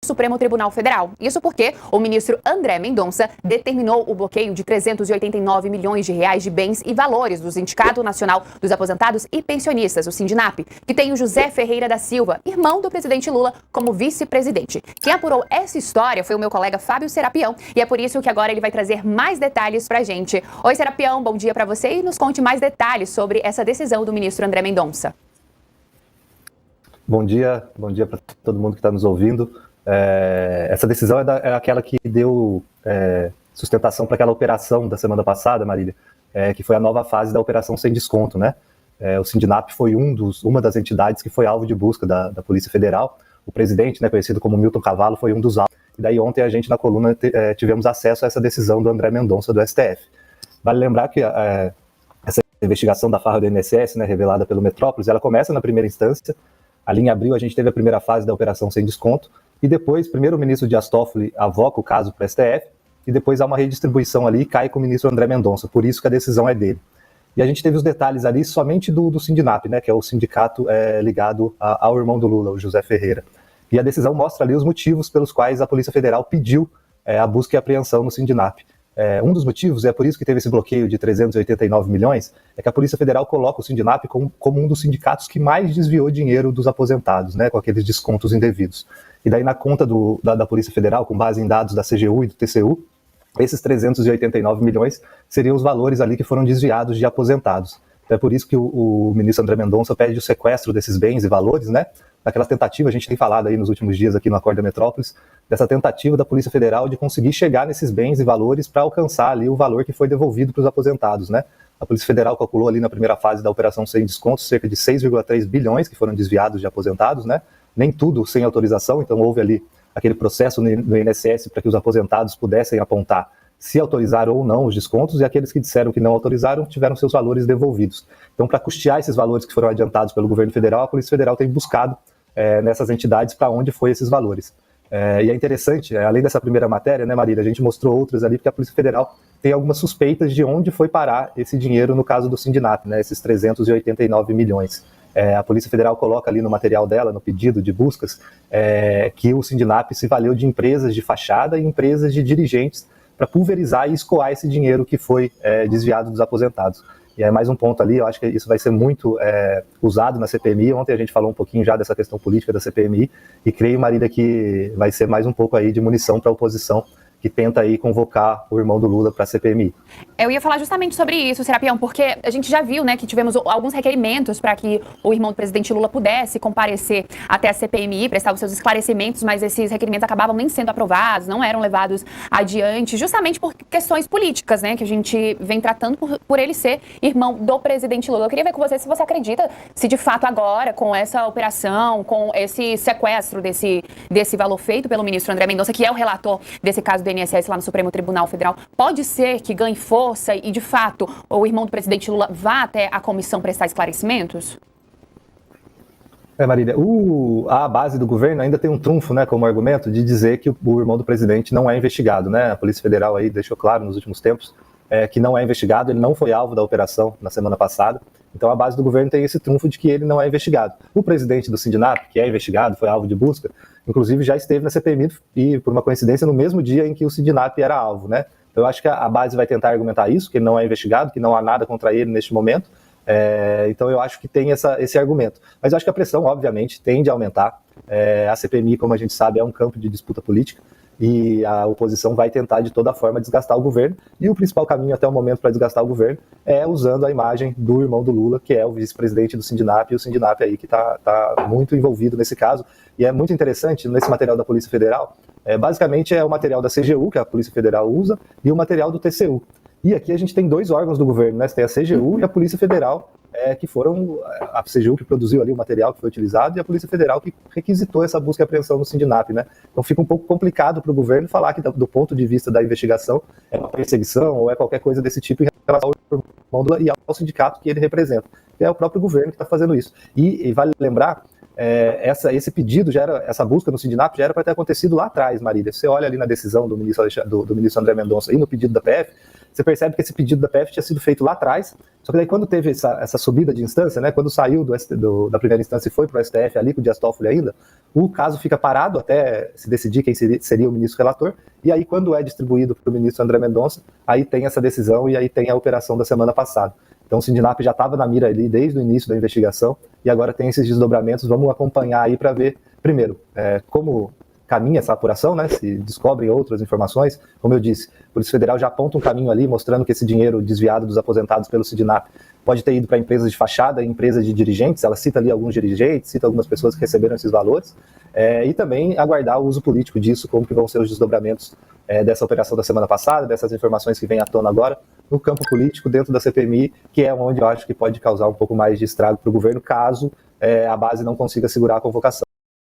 Supremo Tribunal Federal. Isso porque o ministro André Mendonça determinou o bloqueio de 389 milhões de reais de bens e valores do Sindicato Nacional dos Aposentados e Pensionistas, o Sindinap, que tem o José Ferreira da Silva, irmão do presidente Lula, como vice-presidente. Quem apurou essa história foi o meu colega Fábio Serapião, e é por isso que agora ele vai trazer mais detalhes pra gente. Oi, Serapião, bom dia pra você e nos conte mais detalhes sobre essa decisão do ministro André Mendonça. Bom dia para todo mundo que está nos ouvindo. Essa decisão é aquela que deu sustentação para aquela operação da semana passada, Marília, que foi a nova fase da operação sem desconto, né? O Sindinap foi uma das entidades que foi alvo de busca da Polícia Federal. O presidente, né, conhecido como Milton Cavallo, foi um dos alvos. E daí ontem a gente na coluna tivemos acesso a essa decisão do André Mendonça do STF. Vale lembrar que essa investigação da farra do INSS, né, revelada pelo Metrópolis, ela começa na primeira instância. Ali em abril a gente teve a primeira fase da operação sem desconto e depois, primeiro o ministro Dias Toffoli avoca o caso para o STF e depois há uma redistribuição ali e cai com o ministro André Mendonça, por isso que a decisão é dele. E a gente teve os detalhes ali somente do Sindinap, né, que é o sindicato ligado ao irmão do Lula, o José Ferreira. E a decisão mostra ali os motivos pelos quais a Polícia Federal pediu a busca e apreensão no Sindinap. Um dos motivos, é por isso que teve esse bloqueio de 389 milhões, é que a Polícia Federal coloca o Sindinap como um dos sindicatos que mais desviou dinheiro dos aposentados, né, com aqueles descontos indevidos. E daí na conta da Polícia Federal, com base em dados da CGU e do TCU, esses 389 milhões seriam os valores ali que foram desviados de aposentados. Então é por isso que o ministro André Mendonça pede o sequestro desses bens e valores, né? Naquela tentativa, a gente tem falado aí nos últimos dias aqui no Acordo da Metrópolis, dessa tentativa da Polícia Federal de conseguir chegar nesses bens e valores para alcançar ali o valor que foi devolvido para os aposentados, né? A Polícia Federal calculou ali na primeira fase da operação sem descontos cerca de 6,3 bilhões que foram desviados de aposentados, né? Nem tudo sem autorização, então houve ali aquele processo no INSS para que os aposentados pudessem apontar se autorizaram ou não os descontos, e aqueles que disseram que não autorizaram tiveram seus valores devolvidos. Então, para custear esses valores que foram adiantados pelo governo federal, a Polícia Federal tem buscado nessas entidades para onde foi esses valores. E é interessante, além dessa primeira matéria, né, Marília, a gente mostrou outras ali, porque a Polícia Federal tem algumas suspeitas de onde foi parar esse dinheiro no caso do Sindinap, né, esses 389 milhões. A Polícia Federal coloca ali no material dela, no pedido de buscas, que o Sindinap se valeu de empresas de fachada e empresas de dirigentes para pulverizar e escoar esse dinheiro que foi desviado dos aposentados. E é mais um ponto ali, eu acho que isso vai ser muito usado na CPMI. Ontem a gente falou um pouquinho já dessa questão política da CPMI, e creio, Marília, que vai ser mais um pouco aí de munição para a oposição, que tenta aí convocar o irmão do Lula para a CPMI. Eu ia falar justamente sobre isso, Serapião, porque a gente já viu, né, que tivemos alguns requerimentos para que o irmão do presidente Lula pudesse comparecer até a CPMI, prestar os seus esclarecimentos, mas esses requerimentos acabavam nem sendo aprovados, não eram levados adiante, justamente por questões políticas, né, que a gente vem tratando por ele ser irmão do presidente Lula. Eu queria ver com você se você acredita se de fato agora, com essa operação, com esse sequestro desse valor feito pelo ministro André Mendonça, que é o relator desse caso do INSS lá no Supremo Tribunal Federal, pode ser que ganhe força e, de fato, o irmão do presidente Lula vá até a comissão prestar esclarecimentos? Marília, a base do governo ainda tem um trunfo, né, como argumento de dizer que o irmão do presidente não é investigado, né? A Polícia Federal aí deixou claro nos últimos tempos que não é investigado, ele não foi alvo da operação na semana passada. Então a base do governo tem esse trunfo de que ele não é investigado. O presidente do Sindinap, que é investigado, foi alvo de busca, inclusive já esteve na CPMI e, por uma coincidência, no mesmo dia em que o Sindinap era alvo, né? Então eu acho que a base vai tentar argumentar isso, que ele não é investigado, que não há nada contra ele neste momento. Então eu acho que tem esse argumento. Mas eu acho que a pressão, obviamente, tende a aumentar. A CPMI, como a gente sabe, é um campo de disputa política, e a oposição vai tentar de toda forma desgastar o governo, e o principal caminho até o momento para desgastar o governo é usando a imagem do irmão do Lula, que é o vice-presidente do Sindinap, e o Sindinap aí que está muito envolvido nesse caso. E é muito interessante, nesse material da Polícia Federal, basicamente é o material da CGU, que a Polícia Federal usa, e o material do TCU. E aqui a gente tem dois órgãos do governo, né? Você tem a CGU e a Polícia Federal, que foram a CGU que produziu ali o material que foi utilizado, e a Polícia Federal que requisitou essa busca e apreensão no Sindinap, né? Então fica um pouco complicado para o governo falar que, do ponto de vista da investigação, é uma perseguição ou é qualquer coisa desse tipo em relação ao irmão do Lula e ao sindicato que ele representa. Que é o próprio governo que está fazendo isso. E vale lembrar, esse pedido, essa busca no Sindinap já era para ter acontecido lá atrás, Marília. Você olha ali na decisão do ministro André Mendonça e no pedido da PF, você percebe que esse pedido da PF tinha sido feito lá atrás, só que daí quando teve essa subida de instância, né, quando saiu da primeira instância e foi para o STF ali com o Dias Toffoli ainda, o caso fica parado até se decidir quem seria o ministro relator, e aí quando é distribuído para o ministro André Mendonça, aí tem essa decisão e aí tem a operação da semana passada. Então o Sindinap já estava na mira ali desde o início da investigação e agora tem esses desdobramentos. Vamos acompanhar aí para ver, primeiro, como caminha essa apuração, né? Se descobrem outras informações. Como eu disse, a Polícia Federal já aponta um caminho ali, mostrando que esse dinheiro desviado dos aposentados pelo Sindinap pode ter ido para empresas de fachada, empresas de dirigentes. Ela cita ali alguns dirigentes, cita algumas pessoas que receberam esses valores. E também aguardar o uso político disso, como que vão ser os desdobramentos dessa operação da semana passada, dessas informações que vêm à tona agora, no campo político, dentro da CPMI, que é onde eu acho que pode causar um pouco mais de estrago para o governo, caso a base não consiga segurar a convocação.